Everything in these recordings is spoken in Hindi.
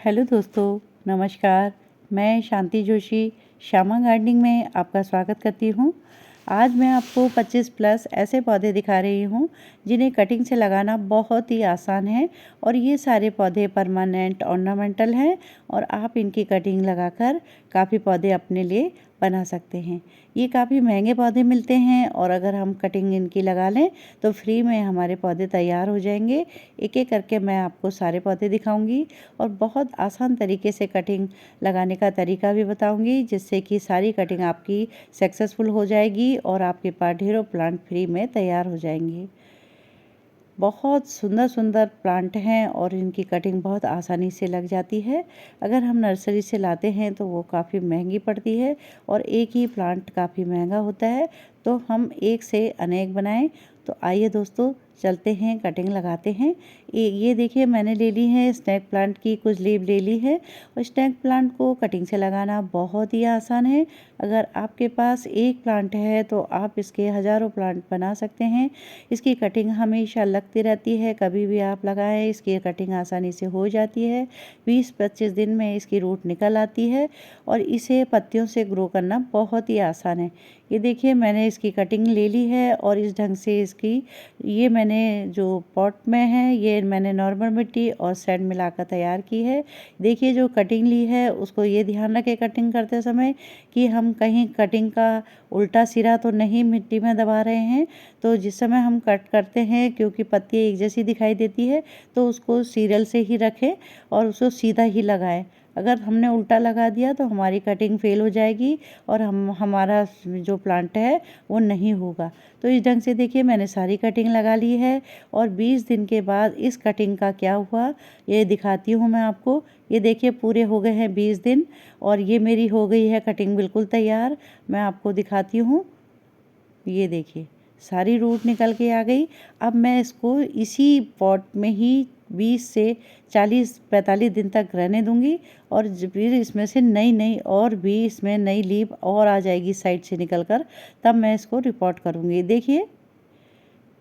हेलो दोस्तों, नमस्कार। मैं शांति जोशी श्यामा गार्डनिंग में आपका स्वागत करती हूँ। आज मैं आपको 25 प्लस ऐसे पौधे दिखा रही हूँ जिन्हें कटिंग से लगाना बहुत ही आसान है और ये सारे पौधे परमानेंट ऑर्नामेंटल हैं और आप इनकी कटिंग लगाकर काफ़ी पौधे अपने लिए बना सकते हैं। ये काफ़ी महंगे पौधे मिलते हैं और अगर हम कटिंग इनकी लगा लें तो फ्री में हमारे पौधे तैयार हो जाएंगे। एक एक करके मैं आपको सारे पौधे दिखाऊंगी और बहुत आसान तरीके से कटिंग लगाने का तरीका भी बताऊंगी, जिससे कि सारी कटिंग आपकी सक्सेसफुल हो जाएगी और आपके पास ढेरों प्लांट फ्री में तैयार हो जाएंगे। बहुत सुंदर सुंदर प्लांट हैं और इनकी कटिंग बहुत आसानी से लग जाती है। अगर हम नर्सरी से लाते हैं तो वो काफ़ी महंगी पड़ती है और एक ही प्लांट काफ़ी महंगा होता है, तो हम एक से अनेक बनाएं। तो आइए दोस्तों, चलते हैं, कटिंग लगाते हैं। ये देखिए, मैंने ले ली है स्नेक प्लांट की कुछ लीव ले ली है और स्नेक प्लांट को कटिंग से लगाना बहुत ही आसान है। अगर आपके पास एक प्लांट है तो आप इसके हज़ारों प्लांट बना सकते हैं। इसकी कटिंग हमेशा लगती रहती है, कभी भी आप लगाएं इसकी कटिंग आसानी से हो जाती है। 20-25 दिन में इसकी रूट निकल आती है और इसे पत्तियों से ग्रो करना बहुत ही आसान है। ये देखिए, मैंने इसकी कटिंग ले ली है और इस ढंग से इसकी ये मैंने जो पॉट में है ये मैंने नॉर्मल मिट्टी और सैंड मिलाकर तैयार की है। देखिए, जो कटिंग ली है उसको ये ध्यान रखें कटिंग करते समय कि हम कहीं कटिंग का उल्टा सिरा तो नहीं मिट्टी में दबा रहे हैं। तो जिस समय हम कट करते हैं, क्योंकि पत्ती एक जैसी दिखाई देती है, तो उसको सीरियल से ही रखें और उसको सीधा ही लगाएं। अगर हमने उल्टा लगा दिया तो हमारी कटिंग फेल हो जाएगी और हमारा जो प्लांट है वो नहीं होगा। तो इस ढंग से देखिए, मैंने सारी कटिंग लगा ली है और 20 दिन के बाद इस कटिंग का क्या हुआ ये दिखाती हूँ मैं आपको। ये देखिए, पूरे हो गए हैं 20 दिन और ये मेरी हो गई है कटिंग बिल्कुल तैयार। मैं आपको दिखाती हूँ। ये देखिए, सारी रूट निकल के आ गई। अब मैं इसको इसी पॉट में ही 20 से 40-45 दिन तक रहने दूंगी और फिर इसमें से नई नई और भी इसमें नई लीफ और आ जाएगी साइड से निकल कर, तब मैं इसको रिपोर्ट करूंगी। देखिए,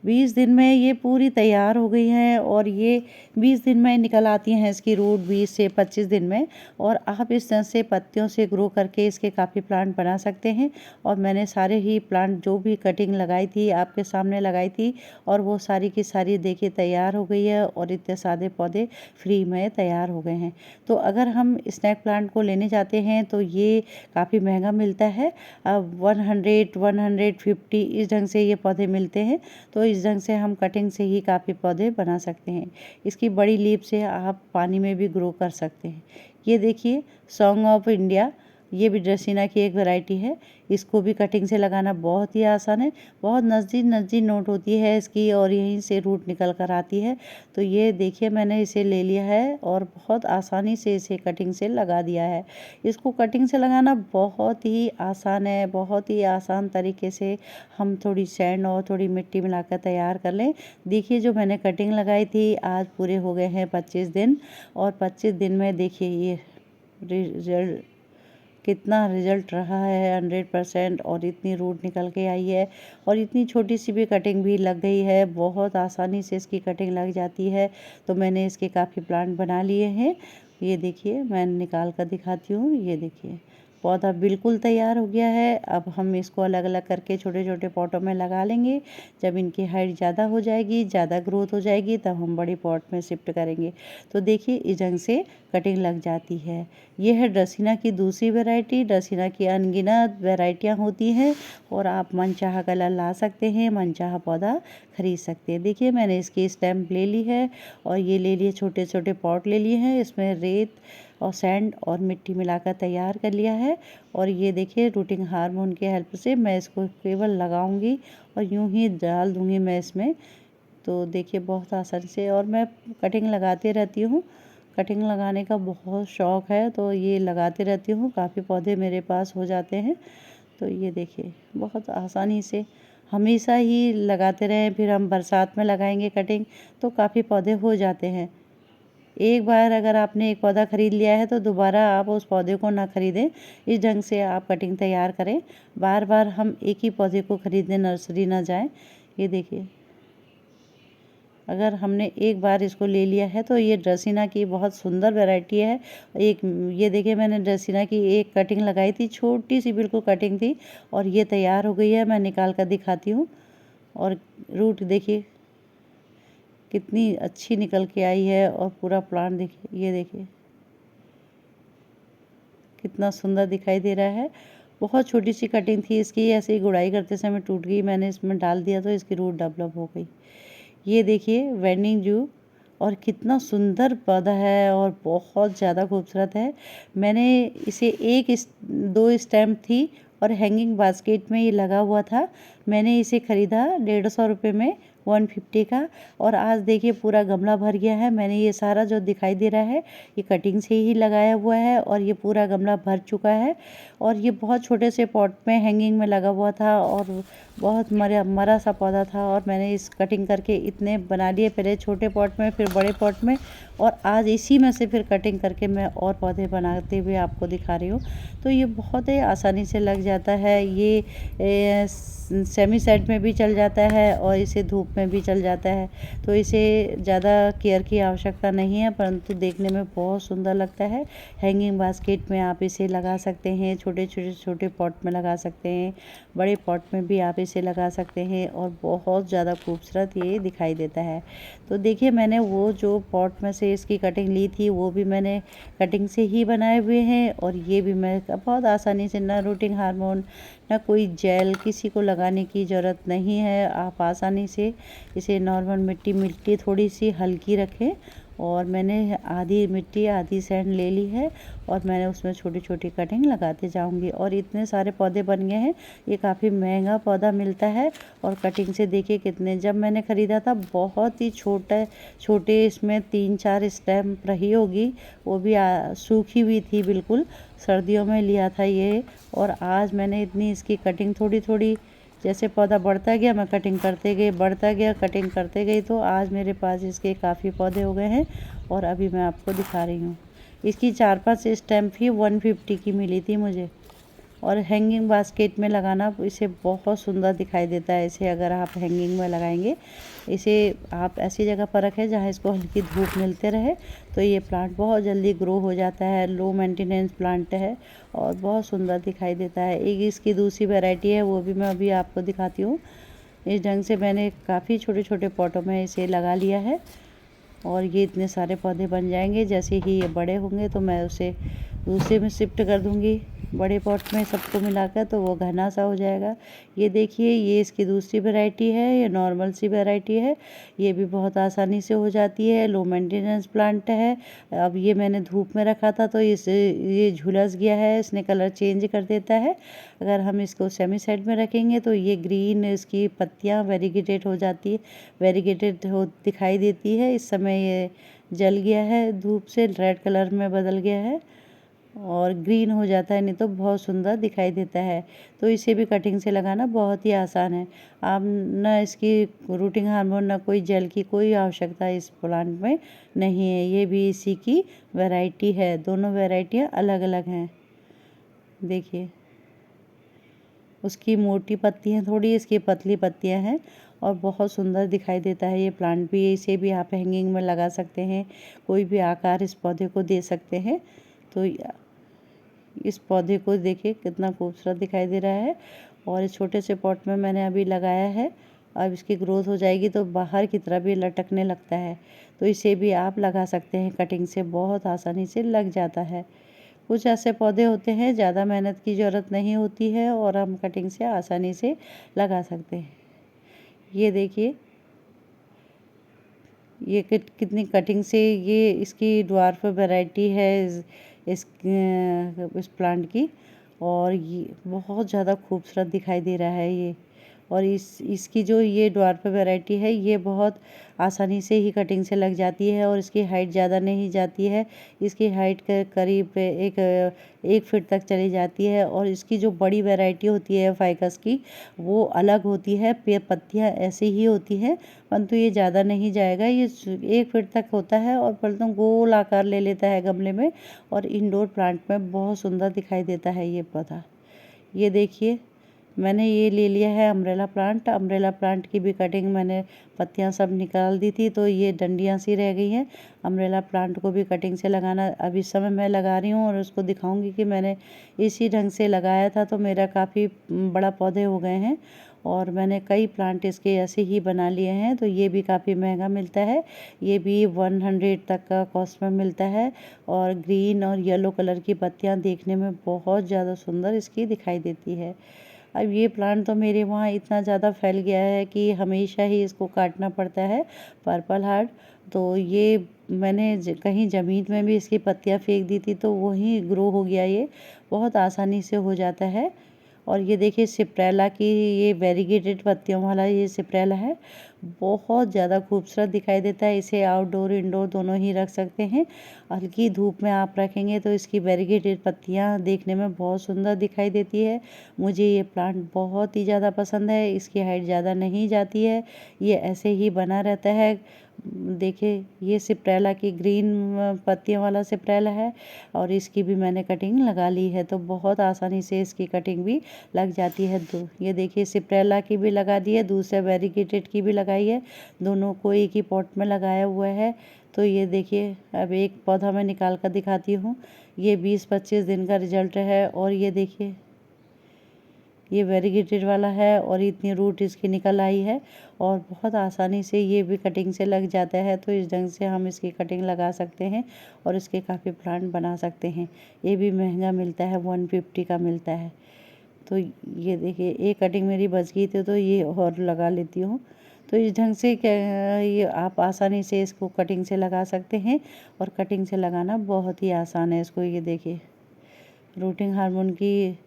20 दिन में ये पूरी तैयार हो गई हैं और ये 20 दिन में निकल आती हैं इसकी रूट, 20 से 25 दिन में। और आप इस तरह से पत्तियों से ग्रो करके इसके काफ़ी प्लांट बना सकते हैं। और मैंने सारे ही प्लांट जो भी कटिंग लगाई थी आपके सामने लगाई थी और वो सारी की सारी देखिए तैयार हो गई है और इतने सारे पौधे फ्री में तैयार हो गए हैं। तो अगर हम स्नैक प्लांट को लेने जाते हैं तो ये काफ़ी महंगा मिलता है। अब 100-150 इस ढंग से ये पौधे मिलते हैं। तो इस ढंग से हम कटिंग से ही काफ़ी पौधे बना सकते हैं। इसकी बड़ी लीफ से आप पानी में भी ग्रो कर सकते हैं। ये देखिए, सॉन्ग ऑफ इंडिया, ये भी ड्रेसिना की एक वैरायटी है। इसको भी कटिंग से लगाना बहुत ही आसान है। बहुत नज़दीक नज़दीक नोट होती है इसकी और यहीं से रूट निकल कर आती है। तो ये देखिए, मैंने इसे ले लिया है और बहुत आसानी से इसे कटिंग से लगा दिया है। इसको कटिंग से लगाना बहुत ही आसान है। बहुत ही आसान तरीके से हम थोड़ी सैंड और थोड़ी मिट्टी मिलाकर तैयार कर लें। देखिए, जो मैंने कटिंग लगाई थी आज पूरे हो गए हैं 25 दिन और 25 दिन में देखिए ये रिजल्ट, कितना रिजल्ट रहा है 100%। और इतनी रूट निकल के आई है और इतनी छोटी सी भी कटिंग भी लग गई है। बहुत आसानी से इसकी कटिंग लग जाती है। तो मैंने इसके काफ़ी प्लांट बना लिए हैं। ये देखिए, मैं निकाल कर दिखाती हूँ। ये देखिए, पौधा बिल्कुल तैयार हो गया है। अब हम इसको अलग अलग करके छोटे छोटे पॉटों में लगा लेंगे। जब इनकी हाइट ज़्यादा हो जाएगी, ज़्यादा ग्रोथ हो जाएगी, तब हम बड़ी पॉट में शिफ्ट करेंगे। तो देखिए, इस ढंग से कटिंग लग जाती है। ये है ड्रेसिना की दूसरी वैरायटी। ड्रेसिना की अनगिनत वैरायटियाँ होती हैं और आप मनचाहा कलर ला सकते हैं, मनचाहा पौधा खरीद सकते हैं। देखिए, मैंने इसकी स्टैम्प ले ली है और ये ले लिए छोटे छोटे पॉट ले लिए हैं। इसमें रेत और सैंड और मिट्टी मिलाकर तैयार कर लिया है। और ये देखिए, रूटिंग हार्मोन के हेल्प से मैं इसको केवल लगाऊंगी और यूं ही डाल दूंगी मैं इसमें। तो देखिए, बहुत आसानी से, और मैं कटिंग लगाती रहती हूँ। कटिंग लगाने का बहुत शौक़ है तो ये लगाती रहती हूँ। काफ़ी पौधे मेरे पास हो जाते हैं। तो ये देखिए, बहुत आसानी से हमेशा ही लगाते रहें। फिर हम बरसात में लगाएंगे कटिंग तो काफ़ी पौधे हो जाते हैं। एक बार अगर आपने एक पौधा खरीद लिया है तो दोबारा आप उस पौधे को ना खरीदें। इस ढंग से आप कटिंग तैयार करें। बार बार हम एक ही पौधे को खरीदने नर्सरी ना जाएं। ये देखिए, अगर हमने एक बार इसको ले लिया है तो ये ड्रेसिना की बहुत सुंदर वैरायटी है। एक ये देखिए, मैंने ड्रेसिना की एक कटिंग लगाई थी, छोटी सी बिल्कुल कटिंग थी, और ये तैयार हो गई है। मैं निकाल कर दिखाती हूँ। और रूट देखिए कितनी अच्छी निकल के आई है, और पूरा प्लांट देखिए, ये देखिए कितना सुंदर दिखाई दे रहा है। बहुत छोटी सी कटिंग थी इसकी, ऐसे ही गुड़ाई करते समय टूट गई। मैंने इसमें डाल दिया तो इसकी रूट डेवलप हो गई। ये देखिए वेंडिंग जू, और कितना सुंदर पौधा है और बहुत ज़्यादा खूबसूरत है। मैंने इसे दो स्टेम थी और हैंगिंग बास्केट में ये लगा हुआ था। मैंने इसे ख़रीदा 150 रुपये में, 150 का। और आज देखिए पूरा गमला भर गया है। मैंने ये सारा जो दिखाई दे रहा है ये कटिंग से ही लगाया हुआ है, और ये पूरा गमला भर चुका है। और ये बहुत छोटे से पॉट में हैंगिंग में लगा हुआ था, और बहुत मरा सा पौधा था, और मैंने इस कटिंग करके इतने बना लिए, पहले छोटे पॉट में फिर बड़े पॉट में, और आज इसी में से फिर कटिंग करके मैं और पौधे बनाते हुए आपको दिखा रही हूँ। तो ये बहुत ही आसानी से लग जाता है। ये सेमी साइड में भी चल जाता है और इसे धूप में भी चल जाता है, तो इसे ज़्यादा केयर की आवश्यकता नहीं है, परंतु देखने में बहुत सुंदर लगता है। हैंगिंग बास्केट में आप इसे लगा सकते हैं, छोटे पॉट में लगा सकते हैं, बड़े पॉट में भी आप इसे लगा सकते हैं, और बहुत ज़्यादा खूबसूरत ये दिखाई देता है। तो देखिए, मैंने वो जो पॉट में से इसकी कटिंग ली थी वो भी मैंने कटिंग से ही बनाए हुए हैं, और ये भी मैं बहुत आसानी से, ना रूटिंग हार्मोन ना कोई जेल किसी को लगाने की ज़रूरत नहीं है। आप आसानी से इसे नॉर्मल मिट्टी थोड़ी सी हल्की रखें, और मैंने आधी मिट्टी आधी सैंड ले ली है, और मैंने उसमें छोटी छोटी कटिंग लगाते जाऊंगी। और इतने सारे पौधे बन गए हैं। ये काफ़ी महंगा पौधा मिलता है, और कटिंग से देखिए कितने, जब मैंने ख़रीदा था बहुत ही छोटे इसमें 3-4 स्टेम रही होगी, वो भी सूखी हुई थी बिल्कुल। सर्दियों में लिया था ये, और आज मैंने इतनी इसकी कटिंग थोड़ी थोड़ी, जैसे पौधा बढ़ता गया मैं कटिंग करते गई, बढ़ता गया कटिंग करते गई, तो आज मेरे पास इसके काफ़ी पौधे हो गए हैं। और अभी मैं आपको दिखा रही हूँ। इसकी 4-5 स्टेम भी 150 की मिली थी मुझे। और हैंगिंग बास्केट में लगाना इसे बहुत सुंदर दिखाई देता है। इसे अगर आप हैंगिंग में लगाएंगे, इसे आप ऐसी जगह पर रखें जहाँ इसको हल्की धूप मिलते रहे, तो ये प्लांट बहुत जल्दी ग्रो हो जाता है। लो मेंटेनेंस प्लांट है और बहुत सुंदर दिखाई देता है। एक इसकी दूसरी वैरायटी है, वो भी मैं अभी आपको दिखाती हूँ। इस ढंग से मैंने काफ़ी छोटे छोटे पॉटों में इसे लगा लिया है, और ये इतने सारे पौधे बन जाएंगे। जैसे ही ये बड़े होंगे तो मैं उसे दूसरे में शिफ्ट कर दूंगी, बड़े पॉट में सबको मिलाकर, तो वो घना सा हो जाएगा। ये देखिए, ये इसकी दूसरी वैरायटी है, ये नॉर्मल सी वैरायटी है। ये भी बहुत आसानी से हो जाती है, लो मेंटेनेंस प्लांट है। अब ये मैंने धूप में रखा था तो ये झुलस गया है, इसने कलर चेंज कर देता है। अगर हम इसको सेमी साइड में रखेंगे तो ये ग्रीन, इसकी पत्तियाँ वेरीगेटेड हो जाती है, वेरीगेटेड हो दिखाई देती है। इस समय ये जल गया है, धूप से रेड कलर में बदल गया है और ग्रीन हो जाता है, नहीं तो बहुत सुंदर दिखाई देता है। तो इसे भी कटिंग से लगाना बहुत ही आसान है। आप ना इसकी रूटिंग हार्मोन ना कोई जेल की कोई आवश्यकता इस प्लांट में नहीं है। ये भी इसी की वैरायटी है, दोनों वैरायटियाँ अलग अलग हैं। देखिए, उसकी मोटी पत्तियाँ थोड़ी, इसकी पतली पत्तियाँ हैं, और बहुत सुंदर दिखाई देता है ये प्लांट भी। इसे भी आप हैंगिंग में लगा सकते हैं, कोई भी आकार इस पौधे को दे सकते हैं। तो इस पौधे को देखिए कितना खूबसूरत दिखाई दे रहा है, और इस छोटे से पॉट में मैंने अभी लगाया है। अब इसकी ग्रोथ हो जाएगी तो बाहर की तरफ भी लटकने लगता है, तो इसे भी आप लगा सकते हैं। कटिंग से बहुत आसानी से लग जाता है। कुछ ऐसे पौधे होते हैं ज़्यादा मेहनत की ज़रूरत नहीं होती है, और हम कटिंग से आसानी से लगा सकते हैं। ये देखिए, ये कितनी कटिंग से, ये इसकी ड्वार्फ वैरायटी है इस प्लांट की, और ये बहुत ज़्यादा खूबसूरत दिखाई दे रहा है ये। और इसकी जो ये ड्वार्फ वैरायटी है, ये बहुत आसानी से ही कटिंग से लग जाती है, और इसकी हाइट ज़्यादा नहीं जाती है। इसकी हाइट करीब 1 फीट तक चली जाती है। और इसकी जो बड़ी वैरायटी होती है फाइकस की, वो अलग होती है, पत्तियाँ ऐसी ही होती हैं, परंतु ये ज़्यादा नहीं जाएगा। ये 1 फीट तक होता है, और परंतु गोल आकार ले लेता है गमले में, और इंडोर प्लांट में बहुत सुंदर दिखाई देता है ये पौधा। ये देखिए, मैंने ये ले लिया है अम्ब्रेला प्लांट। अम्ब्रेला प्लांट की भी कटिंग मैंने पत्तियां सब निकाल दी थी, तो ये डंडियां सी रह गई हैं। अम्ब्रेला प्लांट को भी कटिंग से लगाना अब इस समय मैं लगा रही हूँ और उसको दिखाऊंगी कि मैंने इसी ढंग से लगाया था तो मेरा काफ़ी बड़ा पौधे हो गए हैं और मैंने कई प्लांट इसके ऐसे ही बना लिए हैं। तो ये भी काफ़ी महंगा मिलता है, ये भी 100 तक का कॉस्ट में मिलता है। और ग्रीन और येलो कलर की पत्तियाँ देखने में बहुत ज़्यादा सुंदर इसकी दिखाई देती है। अब ये प्लांट तो मेरे वहाँ इतना ज़्यादा फैल गया है कि हमेशा ही इसको काटना पड़ता है, पर्पल हार्ट। तो ये मैंने कहीं ज़मीन में भी इसकी पत्तियाँ फेंक दी थी तो वहीं ग्रो हो गया, ये बहुत आसानी से हो जाता है। और ये देखिए सिप्रेला की ये वेरीगेटेड पत्तियों वाला ये सिप्रेला है, बहुत ज़्यादा खूबसूरत दिखाई देता है। इसे आउटडोर इंडोर दोनों ही रख सकते हैं। हल्की धूप में आप रखेंगे तो इसकी वेरीगेटेड पत्तियां देखने में बहुत सुंदर दिखाई देती है। मुझे ये प्लांट बहुत ही ज़्यादा पसंद है। इसकी हाइट ज़्यादा नहीं जाती है, ये ऐसे ही बना रहता है। देखिए ये सिप्रेला की ग्रीन पत्तियों वाला सिप्रेला है और इसकी भी मैंने कटिंग लगा ली है, तो बहुत आसानी से इसकी कटिंग भी लग जाती है। तो ये देखिए सिप्रेला की भी लगा दी है, दूसरे वेरीगेटेड की भी लगाई है, दोनों को एक ही पॉट में लगाया हुआ है। तो ये देखिए अब एक पौधा मैं निकाल कर दिखाती हूँ। ये 20-25 दिन का रिजल्ट है और ये देखिए ये वेरीगेटेड वाला है और इतनी रूट इसकी निकल आई है और बहुत आसानी से ये भी कटिंग से लग जाता है। तो इस ढंग से हम इसकी कटिंग लगा सकते हैं और इसके काफ़ी प्लांट बना सकते हैं। ये भी महंगा मिलता है, 150 का मिलता है। तो ये देखिए एक कटिंग मेरी बच गई थी तो ये और लगा लेती हूँ। तो इस ढंग से क्या ये आप आसानी से इसको कटिंग से लगा सकते हैं और कटिंग से लगाना बहुत ही आसान है इसको। ये देखिए रूटिंग हार्मोन की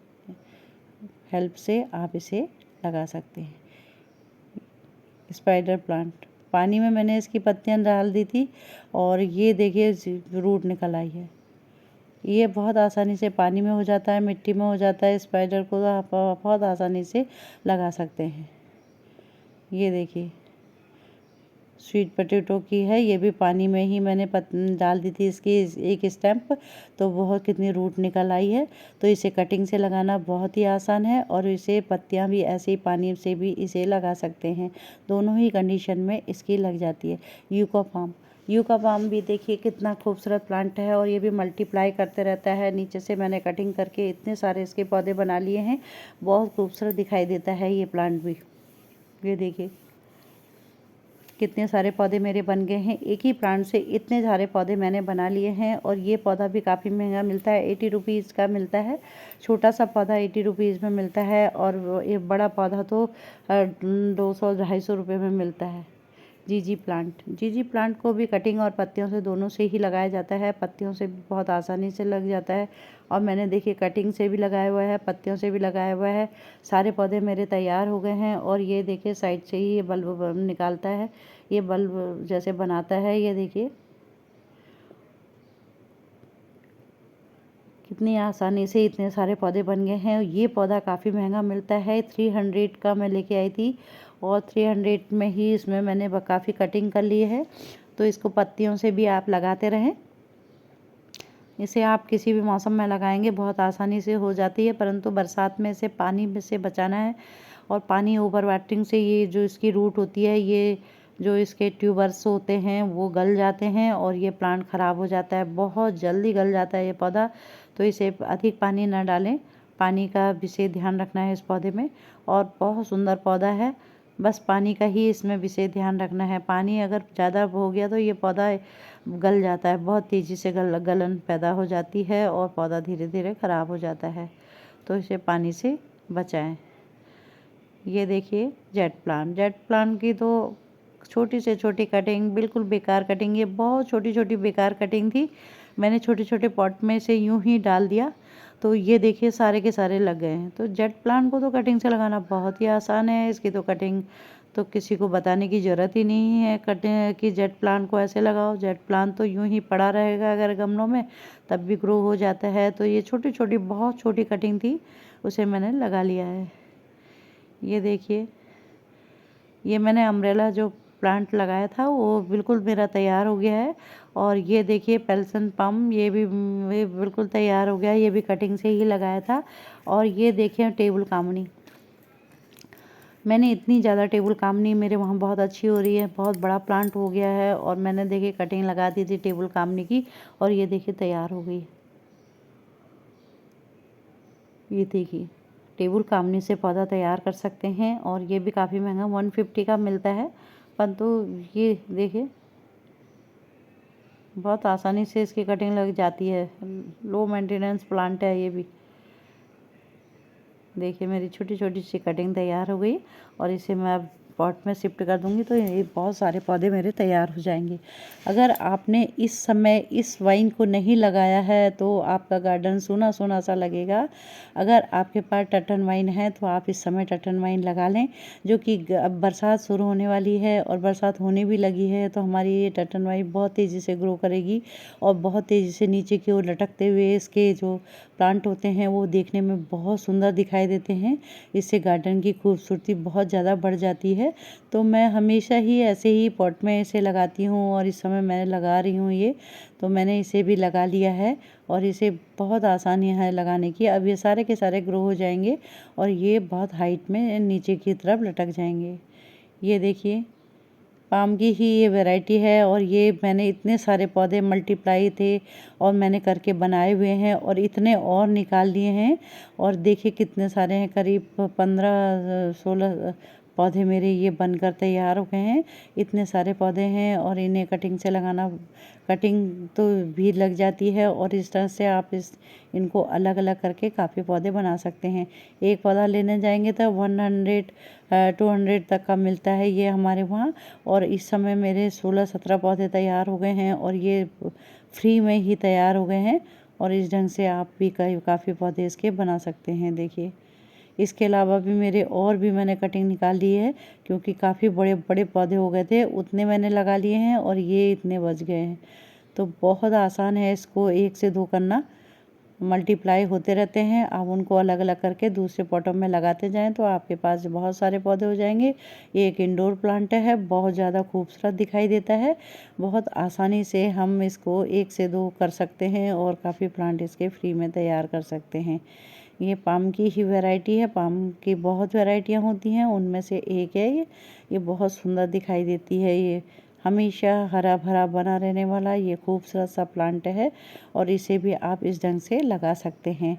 हेल्प से आप इसे लगा सकते हैं। स्पाइडर प्लांट पानी में मैंने इसकी पत्तियां डाल दी थी और ये देखिए रूट निकल आई है। ये बहुत आसानी से पानी में हो जाता है, मिट्टी में हो जाता है। स्पाइडर को आप बहुत आसानी से लगा सकते हैं। ये देखिए स्वीट पोटैटो की है, ये भी पानी में ही मैंने डाल दी थी इसकी एक स्टेम्प, तो बहुत कितनी रूट निकल आई है। तो इसे कटिंग से लगाना बहुत ही आसान है और इसे पत्तियां भी ऐसे ही पानी से भी इसे लगा सकते हैं, दोनों ही कंडीशन में इसकी लग जाती है। यूका पाम भी देखिए कितना खूबसूरत प्लांट है और ये भी मल्टीप्लाई करते रहता है। नीचे से मैंने कटिंग करके इतने सारे इसके पौधे बना लिए हैं, बहुत खूबसूरत दिखाई देता है ये प्लांट भी। ये देखिए कितने सारे पौधे मेरे बन गए हैं, एक ही प्लांट से इतने सारे पौधे मैंने बना लिए हैं। और ये पौधा भी काफ़ी महंगा मिलता है, 80 रुपीज़ का मिलता है। छोटा सा पौधा 80 रुपीज़ में मिलता है और ये बड़ा पौधा तो 200-250 रुपये में मिलता है। जीजी प्लांट को भी कटिंग और पत्तियों से दोनों से ही लगाया जाता है। पत्तियों से भी बहुत आसानी से लग जाता है और मैंने देखिए कटिंग से भी लगाया हुआ है, पत्तियों से भी लगाया हुआ है। सारे पौधे मेरे तैयार हो गए हैं और ये देखिए साइड से ही ये बल्ब निकालता है, ये बल्ब जैसे बनाता है। ये देखिए कितनी आसानी से इतने सारे पौधे बन गए हैं। ये पौधा काफ़ी महंगा मिलता है, 300 का मैं लेके आई थी और 300 में ही इसमें मैंने काफ़ी कटिंग कर ली है। तो इसको पत्तियों से भी आप लगाते रहें, इसे आप किसी भी मौसम में लगाएंगे बहुत आसानी से हो जाती है, परंतु बरसात में इसे पानी में से बचाना है। और पानी ओवर वाटरिंग से ये जो इसकी रूट होती है, ये जो इसके ट्यूबर्स होते हैं वो गल जाते हैं और ये प्लांट ख़राब हो जाता है, बहुत जल्दी गल जाता है ये पौधा। तो इसे अधिक पानी ना डालें, पानी का विशेष ध्यान रखना है इस पौधे में। और बहुत सुंदर पौधा है, बस पानी का ही इसमें विशेष ध्यान रखना है। पानी अगर ज़्यादा हो गया तो ये पौधा गल जाता है, बहुत तेज़ी से गलन पैदा हो जाती है और पौधा धीरे धीरे ख़राब हो जाता है। तो इसे पानी से बचाएं। ये देखिए जेट प्लांट की तो छोटी से छोटी कटिंग, बिल्कुल बेकार कटिंग, ये बहुत छोटी छोटी बेकार कटिंग थी। मैंने छोटे छोटे पॉट में से यूं ही डाल दिया तो ये देखिए सारे के सारे लग गए हैं। तो जेट प्लांट को तो कटिंग से लगाना बहुत ही आसान है, इसकी तो कटिंग तो किसी को बताने की ज़रूरत ही नहीं है कटिंग कि जेट प्लांट को ऐसे लगाओ। जेट प्लांट तो यूं ही पड़ा रहेगा अगर गमलों में, तब भी ग्रो हो जाता है। तो ये छोटी छोटी बहुत छोटी कटिंग थी, उसे मैंने लगा लिया है। ये देखिए ये मैंने अम्ब्रेला जो प्लांट लगाया था वो बिल्कुल मेरा तैयार हो गया है। और ये देखिए पेल्सन पम, ये भी बिल्कुल तैयार हो गया, ये भी कटिंग से ही लगाया था। और ये देखिए टेबल कामनी, मैंने इतनी ज़्यादा टेबल कामनी मेरे वहाँ बहुत अच्छी हो रही है, बहुत बड़ा प्लांट हो गया है। और मैंने देखिए कटिंग लगा दी थी टेबल कामनी की और ये देखिए तैयार हो गई। ये देखिए टेबल कामनी से पौधा तैयार कर सकते हैं और ये भी काफ़ी महंगा 150 का मिलता है, परंतु ये देखिए बहुत आसानी से इसकी कटिंग लग जाती है। लो मेंटेनेंस प्लांट है ये भी। देखिए मेरी छोटी छोटी सी कटिंग तैयार हो गई और इसे मैं अब पॉट में शिफ्ट कर दूंगी तो ये बहुत सारे पौधे मेरे तैयार हो जाएंगे। अगर आपने इस समय इस वाइन को नहीं लगाया है तो आपका गार्डन सूना सूना सा लगेगा। अगर आपके पास टटन वाइन है तो आप इस समय टटन वाइन लगा लें, जो कि अब बरसात शुरू होने वाली है और बरसात होने भी लगी है, तो हमारी ये टटन वाइन बहुत तेज़ी से ग्रो करेगी और बहुत तेज़ी से नीचे की ओर लटकते हुए इसके जो प्लांट होते हैं वो देखने में बहुत सुंदर दिखाई देते हैं। इससे गार्डन की खूबसूरती बहुत ज़्यादा बढ़ जाती है। तो मैं हमेशा ही ऐसे ही पॉट में इसे लगाती हूँ और इस समय मैं लगा रही हूँ ये। तो मैंने इसे भी लगा लिया है और इसे बहुत आसानी है लगाने की। अब ये सारे के सारे ग्रो हो जाएंगे और ये बहुत हाइट में नीचे की तरफ लटक जाएंगे। ये देखिए पाम की ही ये वैरायटी है और ये मैंने इतने सारे पौधे मल्टीप्लाई थे और मैंने करके बनाए हुए हैं और इतने और निकाल लिए हैं। और देखिए कितने सारे हैं, करीब 15-16 पौधे मेरे ये बनकर तैयार हो गए हैं। इतने सारे पौधे हैं और इन्हें कटिंग से लगाना, कटिंग तो भी लग जाती है और इस तरह से आप इनको अलग अलग करके काफ़ी पौधे बना सकते हैं। एक पौधा लेने जाएंगे तो 100-200 तक का मिलता है ये हमारे वहाँ। और इस समय मेरे 16-17 पौधे तैयार हो गए हैं और ये फ्री में ही तैयार हो गए हैं। और इस ढंग से आप भी काफ़ी पौधे इसके बना सकते हैं। देखिए इसके अलावा भी मेरे और भी मैंने कटिंग निकाल ली है, क्योंकि काफ़ी बड़े बड़े पौधे हो गए थे, उतने मैंने लगा लिए हैं और ये इतने बच गए हैं। तो बहुत आसान है इसको 1 से 2 करना, मल्टीप्लाई होते रहते हैं। आप उनको अलग अलग करके दूसरे पॉटों में लगाते जाएं तो आपके पास बहुत सारे पौधे हो जाएंगे। ये एक इंडोर प्लांट है, बहुत ज़्यादा खूबसूरत दिखाई देता है। बहुत आसानी से हम इसको 1 से 2 कर सकते हैं और काफ़ी प्लांट इसके फ्री में तैयार कर सकते हैं। ये पाम की ही वैरायटी है, पाम की बहुत वैरायटियाँ होती हैं, उनमें से एक है ये बहुत सुंदर दिखाई देती है। ये हमेशा हरा भरा बना रहने वाला ये खूबसूरत सा प्लांट है और इसे भी आप इस ढंग से लगा सकते हैं,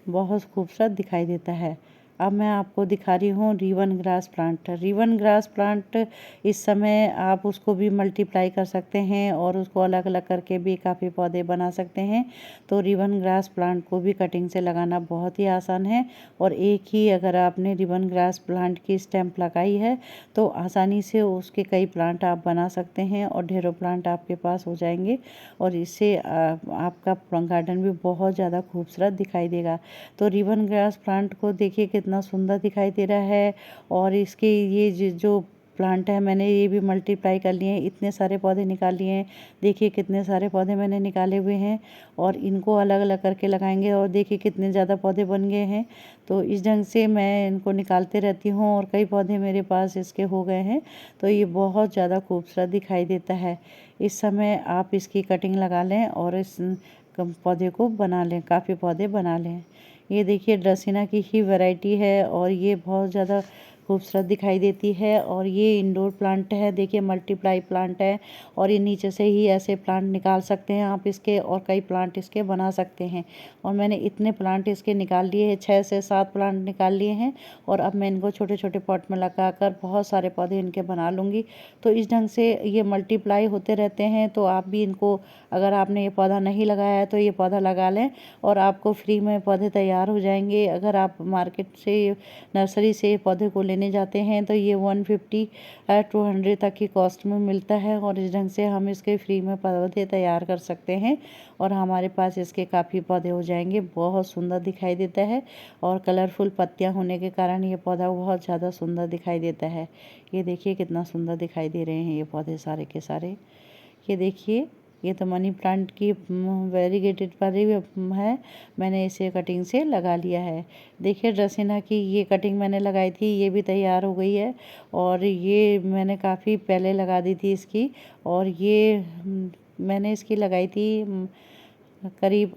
बहुत खूबसूरत दिखाई देता है। अब मैं आपको दिखा रही हूँ रिवन ग्रास प्लांट। रिवन ग्रास प्लांट इस समय आप उसको भी मल्टीप्लाई कर सकते हैं और उसको अलग अलग करके भी काफ़ी पौधे बना सकते हैं। तो रिवन ग्रास प्लांट को भी कटिंग से लगाना बहुत ही आसान है और एक ही अगर आपने रिवन ग्रास प्लांट की स्टेम्प लगाई है तो आसानी से उसके कई प्लांट आप बना सकते हैं और ढेरों प्लांट आपके पास हो जाएंगे और इससे आपका गार्डन भी बहुत ज़्यादा खूबसूरत दिखाई देगा। तो रिवन ग्रास प्लांट को देखिए कितना सुंदर दिखाई दे रहा है और इसके ये जो प्लांट है मैंने ये भी मल्टीप्लाई कर लिए हैं, इतने सारे पौधे निकाल लिए हैं। देखिए कितने सारे पौधे मैंने निकाले हुए हैं और इनको अलग अलग करके लगाएंगे और देखिए कितने ज़्यादा पौधे बन गए हैं। तो इस ढंग से मैं इनको निकालते रहती हूँ और कई पौधे मेरे पास इसके हो गए हैं। तो ये बहुत ज़्यादा खूबसूरत दिखाई देता है। इस समय आप इसकी कटिंग लगा लें और इस पौधे को बना लें, काफ़ी पौधे बना लें। ये देखिए ड्रेसिना की ही वैरायटी है और ये बहुत ज़्यादा खूबसूरत दिखाई देती है और ये इंडोर प्लांट है। देखिए मल्टीप्लाई प्लांट है और ये नीचे से ही ऐसे प्लांट निकाल सकते हैं आप इसके और कई प्लांट इसके बना सकते हैं। और मैंने इतने प्लांट इसके निकाल लिए हैं, 6 से 7 प्लांट निकाल लिए हैं और अब मैं इनको छोटे छोटे पॉट में लगाकर बहुत सारे पौधे इनके बना लूँगी। तो इस ढंग से ये मल्टीप्लाई होते रहते हैं। तो आप भी इनको, अगर आपने ये पौधा नहीं लगाया है तो ये पौधा लगा लें और आपको फ्री में पौधे तैयार हो जाएंगे। अगर आप मार्केट से, नर्सरी से पौधे को लेने जाते हैं तो ये 150-200 तक की कॉस्ट में मिलता है और इस ढंग से हम इसके फ्री में पौधे तैयार कर सकते हैं और हमारे पास इसके काफ़ी पौधे हो जाएंगे। बहुत सुंदर दिखाई देता है और कलरफुल पत्तियां होने के कारण ये पौधा बहुत ज़्यादा सुंदर दिखाई देता है। ये देखिए कितना सुंदर दिखाई दे रहे हैं ये पौधे सारे के सारे। ये देखिए ये तो मनी प्लांट की वेरीगेटेड पौधे है, मैंने इसे कटिंग से लगा लिया है। देखिए ड्रेसिना की ये कटिंग मैंने लगाई थी, ये भी तैयार हो गई है और ये मैंने काफ़ी पहले लगा दी थी इसकी। और ये मैंने इसकी लगाई थी करीब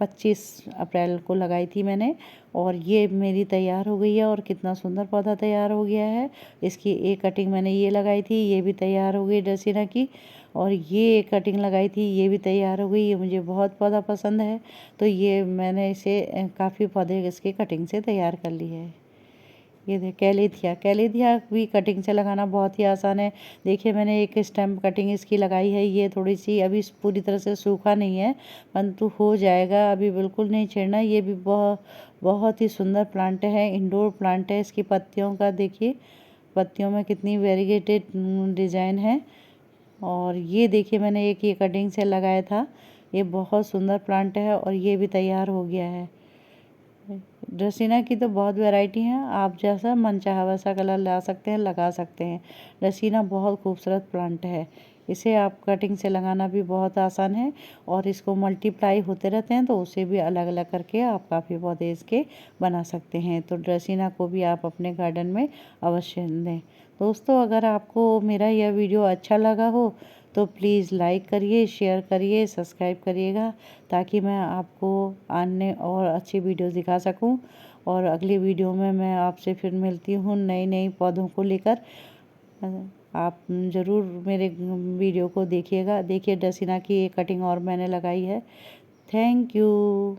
25 अप्रैल को लगाई थी मैंने, और ये मेरी तैयार हो गई है। और कितना सुंदर पौधा तैयार हो गया है। इसकी एक कटिंग मैंने ये लगाई थी, ये भी तैयार हो गई ड्रेसिना की। और ये एक कटिंग लगाई थी, ये भी तैयार हो गई। ये मुझे बहुत पौधा पसंद है, तो ये मैंने इसे काफ़ी पौधे इसके कटिंग से तैयार कर ली है। ये कैलेथिया, कैलेथिया भी कटिंग से लगाना बहुत ही आसान है। देखिए मैंने एक स्टेम कटिंग इसकी लगाई है। ये थोड़ी सी अभी पूरी तरह से सूखा नहीं है, परंतु हो जाएगा, अभी बिल्कुल नहीं छेड़ना। ये भी बहुत ही सुंदर प्लांट है, इंडोर प्लांट है। इसकी पत्तियों का देखिए, पत्तियों में कितनी वेरीगेटेड डिज़ाइन है। और ये देखिए मैंने एक ये कटिंग से लगाया था। ये बहुत सुंदर प्लांट है और ये भी तैयार हो गया है। ड्रेसिना की तो बहुत वैरायटी हैं, आप जैसा मन चाहा वैसा कलर ला सकते हैं, लगा सकते हैं। ड्रेसिना बहुत खूबसूरत प्लांट है। इसे आप कटिंग से लगाना भी बहुत आसान है, और इसको मल्टीप्लाई होते रहते हैं, तो उसे भी अलग अलग करके आप काफ़ी पौधे इसके बना सकते हैं। तो ड्रेसिना को भी आप अपने गार्डन में अवश्य दें। दोस्तों, अगर आपको मेरा यह वीडियो अच्छा लगा हो तो प्लीज़ लाइक करिए, शेयर करिए, सब्सक्राइब करिएगा, ताकि मैं आपको अन्य और अच्छी वीडियोस दिखा सकूं। और अगली वीडियो में मैं आपसे फिर मिलती हूँ नई नई पौधों को लेकर। आप ज़रूर मेरे वीडियो को देखिएगा। देखिए ड्रेसिना की एक कटिंग और मैंने लगाई है। Thank you.